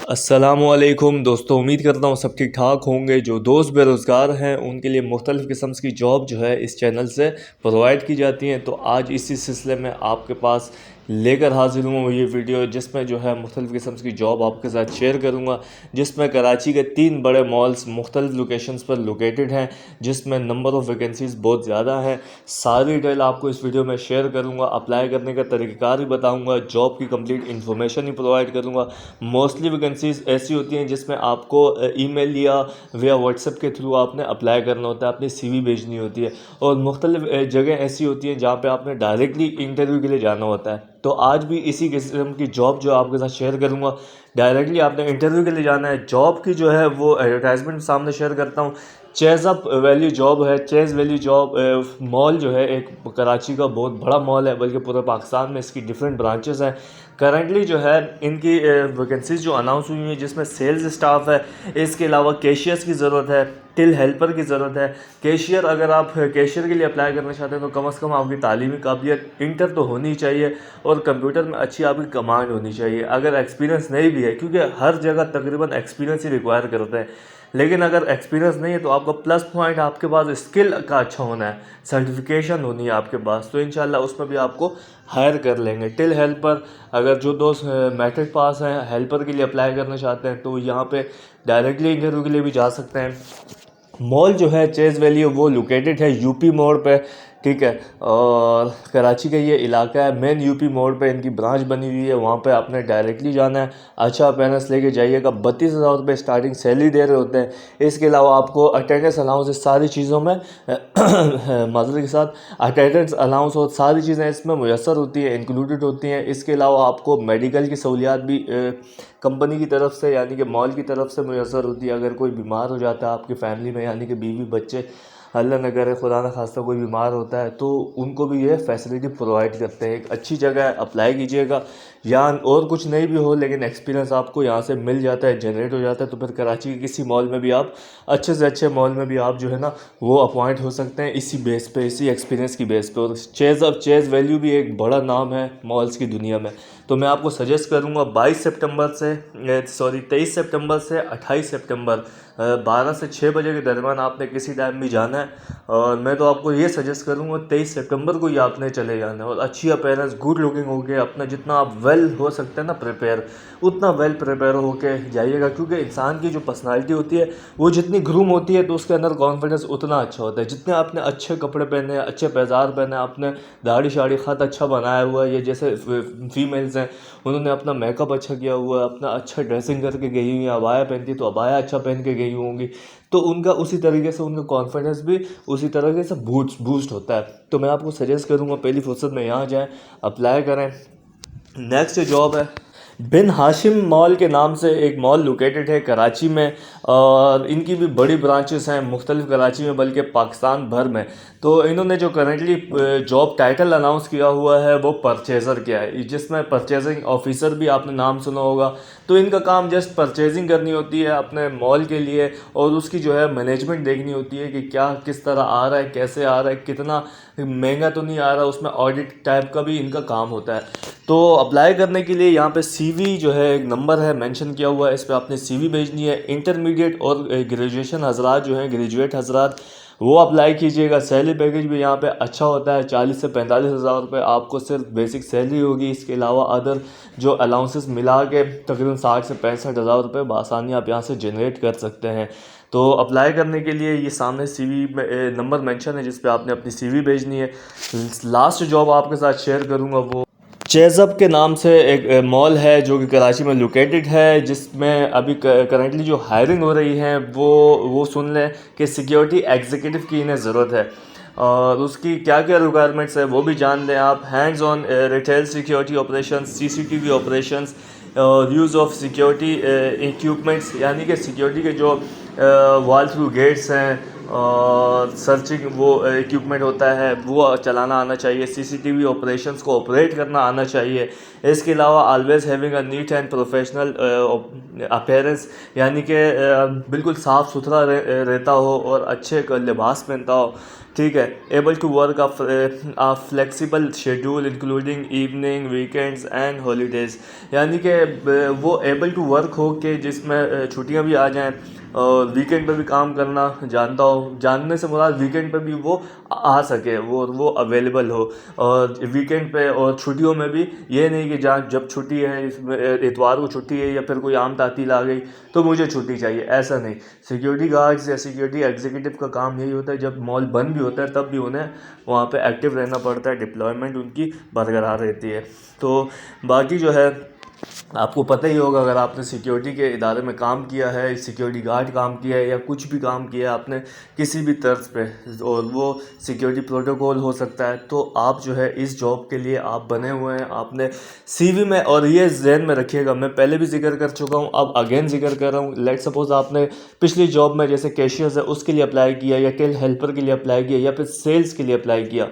अस्सलामुअलैकुम दोस्तों, उम्मीद करता हूँ सब ठीक ठाक होंगे। जो दोस्त बेरोज़गार हैं उनके लिए मुख्तलिफ़ किस्म की जॉब जो है इस चैनल से प्रोवाइड की जाती हैं। तो आज इसी सिलसिले में आपके पास लेकर हाजिर हूँ ये वीडियो, जिसमें जो है मुख्तलिफ़ किस्म की जॉब आपके साथ शेयर करूँगा। जिसमें कराची के 3 बड़े मॉल्स मुख्तलिफ़ लोकेशंस पर लोकेटेड हैं, जिसमें नंबर ऑफ़ वैकेंसीज़ बहुत ज़्यादा हैं। सारी डिटेल आपको इस वीडियो में शेयर करूँगा। अप्लाई करने का तरीक़ाकार भी बताऊँगा, जॉब की कंप्लीट इन्फॉर्मेशन ही प्रोवाइड करूँगा। मोस्टली वैकेंसीज ऐसी होती हैं जिसमें आपको ईमेल या व्हाट्सएप के थ्रू आपने अप्लाई करना होता है, अपनी सीवी भेजनी होती है। और मुख्तलिफ जगह ऐसी होती हैं जहाँ पे आपने डायरेक्टली इंटरव्यू के लिए जाना होता है। तो आज भी इसी किस्म की जॉब जो आपके साथ शेयर करूँगा, डायरेक्टली आपने इंटरव्यू के लिए जाना है। जॉब की जो है वो एडवर्टाइजमेंट सामने शेयर करता हूँ। चेज़ अप वैल्यू जॉब है। चेज़ वैल्यू जॉब मॉल जो है एक कराची का बहुत बड़ा मॉल है, बल्कि पूरे पाकिस्तान में इसकी डिफरेंट ब्रांचेस हैं। करंटली जो है इनकी वैकेंसीज जो अनाउंस हुई हैं, जिसमें सेल्स स्टाफ है, इसके अलावा कैशियर्स की ज़रूरत है, टिल हेल्पर की ज़रूरत है। कैशियर, अगर आप कैशियर के लिए अप्लाई करना चाहते हैं तो कम से कम आपकी तालीमी काबिलियत इंटर तो होनी चाहिए और कंप्यूटर में अच्छी आपकी कमांड होनी चाहिए। अगर एक्सपीरियंस नहीं भी है, क्योंकि हर जगह तकरीबन एक्सपीरियंस ही रिक्वायर करते हैं, लेकिन अगर एक्सपीरियंस नहीं है तो आपका प्लस पॉइंट आपके पास स्किल का अच्छा होना है, सर्टिफिकेशन होनी है आपके पास, तो इंशाल्लाह उसमें भी आपको हायर कर लेंगे। टिल हेल्पर, अगर जो दोस्त मैट्रिक पास हैं, हेल्पर के लिए अप्लाई करना चाहते हैं तो यहाँ पे डायरेक्टली इंटरव्यू के लिए भी जा सकते हैं। मॉल जो है चेज़ वैल्यू वो लोकेटेड है यूपी मोड़ पे, ठीक है। और कराची का ये इलाका है, मेन यूपी मोड़ पे इनकी ब्रांच बनी हुई है, वहाँ पे आपने डायरेक्टली जाना है। अच्छा अपेरेंस लेके जाइएगा। 32,000 रुपये स्टार्टिंग सैलरी दे रहे होते हैं। इसके अलावा आपको अटेंडेंस अलाउंस, इस सारी चीज़ों में माजूर के साथ अटेंडेंस अलाउंस और सारी चीज़ें इसमें मुयसर होती है, इंक्लूडेड होती हैं। इसके अलावा आपको मेडिकल की सहूलियात भी कंपनी की तरफ से, यानी कि मॉल की तरफ से मुयसर होती है। अगर कोई बीमार हो जाता है आपकी फैमिली में, यानी कि बीवी बच्चे, अल्लाह न करे खुदा न खास्ता कोई बीमार होता है, तो उनको भी ये फैसिलिटी प्रोवाइड करते हैं। एक अच्छी जगह है, अप्लाई कीजिएगा। या और कुछ नहीं भी हो लेकिन एक्सपीरियंस आपको यहाँ से मिल जाता है, जनरेट हो जाता है, तो फिर कराची के किसी मॉल में भी आप, अच्छे से अच्छे मॉल में भी आप जो है ना वो अपॉइंट हो सकते हैं, इसी बेस पे, इसी एक्सपीरियंस की बेस पे। और चेज़ वैल्यू भी एक बड़ा नाम है मॉल्स की दुनिया में। तो मैं आपको सजेस्ट करूँगा 23 सितंबर से 28 सितंबर 12 से 6 बजे के दरमियान आपने किसी टाइम भी जाना है। और मैं तो आपको ये सजेस्ट करूँगा 23 सितंबर को ही आपने चले जाना है। और अच्छी अपेयरेंस, गुड लुकिंग हो के, अपना जितना आप वेल हो सकते हैं ना प्रिपेयर, उतना वेल प्रिपेयर हो के जाइएगा। क्योंकि इंसान की जो पर्सनालिटी होती है वो जितनी ग्रूम होती है तो उसके अंदर कॉन्फिडेंस उतना अच्छा होता है। जितने आपने अच्छे कपड़े पहने, अच्छे पैजार पहने, आपने दाढ़ी शाड़ी ख़त अच्छा बनाया हुआ है, ये जैसे फीमेल्स हैं उन्होंने अपना मेकअप अच्छा किया हुआ है, अपना अच्छा ड्रेसिंग करके गई हुई है, अबाया पहनती तो अबाया अच्छा पहन के गई होंगी, तो उनका उसी तरीके से उनका कॉन्फिडेंस भी उसी तरीके से बूस्ट होता है। तो मैं आपको सजेस्ट करूँगा पहली फुर्सत में यहाँ जाएँ, अप्लाई करें। नेक्स्ट जॉब है बिन हाशिम मॉल के नाम से एक मॉल लोकेटेड है कराची में, और इनकी भी बड़ी ब्रांचेस हैं मुख्तलिफ कराची में, बल्कि पाकिस्तान भर में। तो इन्होंने जो करंटली जॉब टाइटल अनाउंस किया हुआ है वो परचेज़र क्या है, जिसमें परचेजिंग ऑफिसर भी आपने नाम सुना होगा। तो इनका काम जस्ट परचेजिंग करनी होती है अपने मॉल के लिए, और उसकी जो है मैनेजमेंट देखनी होती है कि क्या किस तरह आ रहा है, कैसे आ रहा है, कितना महंगा तो नहीं आ रहा, उसमें ऑडिट टाइप का भी इनका काम होता है। तो अप्लाई करने के लिए यहाँ पे सीवी जो है एक नंबर है मेंशन किया हुआ है, इस पर आपने सीवी भेजनी है। इंटरमीडिएट और ग्रेजुएशन हजरात जो हैं, ग्रेजुएट हजरात, वो अप्लाई कीजिएगा। सैलरी पैकेज भी यहाँ पे अच्छा होता है, 40 से 45 हज़ार रुपये आपको सिर्फ बेसिक सैलरी होगी। इसके अलावा अदर जो अलाउंसेस मिला के तकरीबन 60 से 65 हज़ार रुपये बआसानी आप यहाँ से जनरेट कर सकते हैं। तो अप्लाई करने के लिए ये सामने सीवी नंबर मेंशन है जिस पे आपने अपनी सीवी भेजनी है। लास्ट जॉब आपके साथ शेयर करूँगा वो चेज़अप के नाम से एक मॉल है जो कि कराची में लोकेटेड है, जिसमें अभी करंटली जो हायरिंग हो रही है वो सुन लें कि सिक्योरिटी एग्जीक्यूटिव की इन्हें ज़रूरत है। और उसकी क्या क्या रिक्वायरमेंट्स है वो भी जान लें आप। Hands on retail security operations, CCTV operations, use of security equipments, यानी कि सिक्योरिटी के जो वॉल थ्रू गेट्स हैं, और सर्चिंग वो इक्विपमेंट होता है वो चलाना आना चाहिए, सीसीटीवी ऑपरेशंस को ऑपरेट करना आना चाहिए। इसके अलावा always having a neat and professional appearance, यानी कि बिल्कुल साफ़ सुथरा रहता हो और अच्छे लिबास पहनता हो, ठीक है। Able to work a flexible schedule including evening, weekends and holidays, यानी कि वो एबल टू वर्क हो के जिसमें छुट्टियां भी आ जाएं और वीकेंड पे भी काम करना जानता हो। जानने से मुराद वीकेंड पे भी वो आ सके, वो अवेलेबल हो। और वीकेंड पे और छुट्टियों में भी ये नहीं कि जहाँ जब छुट्टी है, इसमें इतवार को छुट्टी है या फिर कोई आम तातील आ गई तो मुझे छुट्टी चाहिए, ऐसा नहीं। सिक्योरिटी गार्ड्स या सिक्योरिटी एग्जीक्यूटिव का काम यही होता है, जब मॉल बंद भी होता है तब भी उन्हें वहाँ पे एक्टिव रहना पड़ता है, डिप्लॉयमेंट उनकी बरकरार रहती है। तो बाकी जो है आपको पता ही होगा, अगर आपने सिक्योरिटी के इदारे में काम किया है, सिक्योरिटी गार्ड काम किया है या कुछ भी काम किया है आपने किसी भी तर्ज पे, और वो सिक्योरिटी प्रोटोकॉल हो सकता है, तो आप जो है इस जॉब के लिए आप बने हुए हैं। आपने सीवी में, और ये जहन में रखिएगा, मैं पहले भी जिक्र कर चुका हूँ, अब अगेन जिक्र कर रहा हूँ। लेट सपोज आपने पिछली जॉब में जैसे कैशियर्स है उसके लिए अप्लाई किया, या टेल हेल्पर के लिए अप्लाई किया, या फिर सेल्स के लिए अप्लाई किया,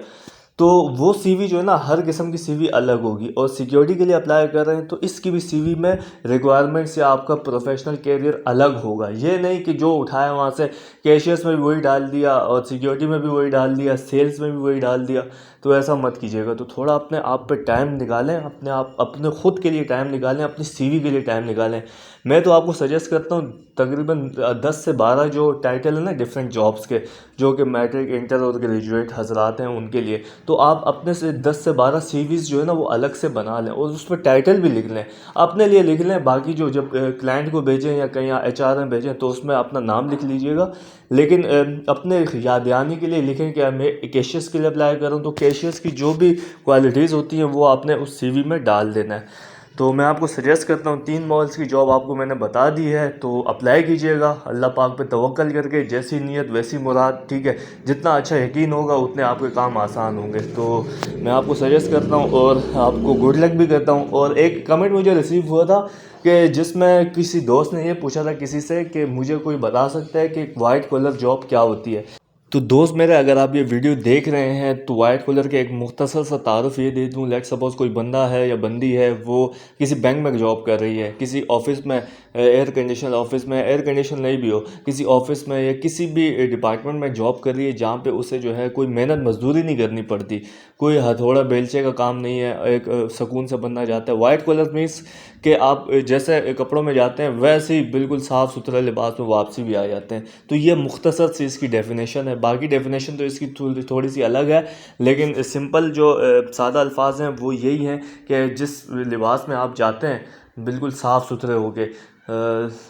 तो वो सीवी जो है ना, हर किस्म की सीवी अलग होगी। और सिक्योरिटी के लिए अप्लाई कर रहे हैं तो इसकी भी सीवी में रिक्वायरमेंट्स या आपका प्रोफेशनल कैरियर अलग होगा। ये नहीं कि जो उठाया वहाँ से कैशियर्स में भी वही डाल दिया और सिक्योरिटी में भी वही डाल दिया, सेल्स में भी वही डाल दिया, तो ऐसा मत कीजिएगा। तो थोड़ा अपने आप पे टाइम निकालें, अपने खुद के लिए टाइम निकालें, अपनी सीवी के लिए टाइम निकालें। मैं तो आपको सजेस्ट करता हूँ तकरीबन 10 से 12 जो टाइटल है ना डिफरेंट जॉब्स के, जो कि मैट्रिक, इंटर और ग्रेजुएट हजरात हैं उनके लिए, तो आप अपने से 10 से 12 सीवीज़ जो है ना वो अलग से बना लें और उस पर टाइटल भी लिख लें, अपने लिए लिख लें। बाकी जो जब क्लाइंट को भेजें या कहीं एचआर में भेजें तो उसमें अपना नाम लिख लीजिएगा, लेकिन अपने याद दहानी के लिए लिखें कि मैं कैशियर्स के लिए अप्लाई कर रहा हूँ, तो कैशियर्स की जो भी क्वालिटीज़ होती हैं वो आपने उस सीवी में डाल देना है। तो मैं आपको सजेस्ट करता हूँ 3 मॉल्स की जॉब आपको मैंने बता दी है, तो अप्लाई कीजिएगा अल्लाह पाक पे तवक्कल करके, जैसी नीयत वैसी मुराद, ठीक है। जितना अच्छा यकीन होगा उतने आपके काम आसान होंगे। तो मैं आपको सजेस्ट करता हूँ और आपको गुड लक भी करता हूँ। और एक कमेंट मुझे रिसीव हुआ था कि जिसमें किसी दोस्त ने ये पूछा था किसी से कि मुझे कोई बता सकता है कि वाइट कॉलर जॉब क्या होती है। तो दोस्त मेरे, अगर आप ये वीडियो देख रहे हैं तो वाइट कॉलर के एक मुख्तसर सा तारुफ ये दे दूँ। लेट सपोज़ कोई बंदा है या बंदी है, वो किसी बैंक में जॉब कर रही है, किसी ऑफिस में, एयर कंडीशन ऑफिस में, एयर कंडीशन नहीं भी हो, किसी ऑफिस में या किसी भी डिपार्टमेंट में जॉब कर रही है जहाँ पे उसे जो है कोई मेहनत मजदूरी नहीं करनी पड़ती, कोई हथौड़ा बेलचे का काम नहीं है, एक सुकून से बनना जाता है। वाइट कॉलर मीन्स कि आप जैसे कपड़ों में जाते हैं वैसे ही बिल्कुल साफ़ सुथरा लिबास में वापसी भी आ जाते हैं। तो ये मुख्तसर सी इसकी डेफिनेशन है। बाकी डेफिनेशन तो इसकी थोड़ी सी अलग है, लेकिन सिंपल जो सादा अल्फाज हैं वो यही हैं कि जिस लिबास में आप जाते हैं बिल्कुल साफ़ सुथरे होके,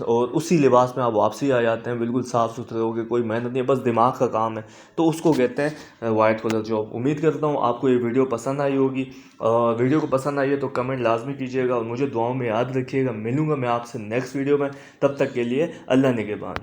और उसी लिबास में आप वापसी आ जाते हैं बिल्कुल साफ़ सुथरे होके, कोई मेहनत नहीं है, बस दिमाग का काम है, तो उसको कहते हैं वाइट कॉलर जॉब। उम्मीद करता हूँ आपको ये वीडियो पसंद आई होगी। वीडियो को पसंद आई है तो कमेंट लाजमी कीजिएगा और मुझे दुआओं में याद रखिएगा। मिलूँगा मैं आपसे नेक्स्ट वीडियो में, तब तक के लिए अल्लाह निगहबान।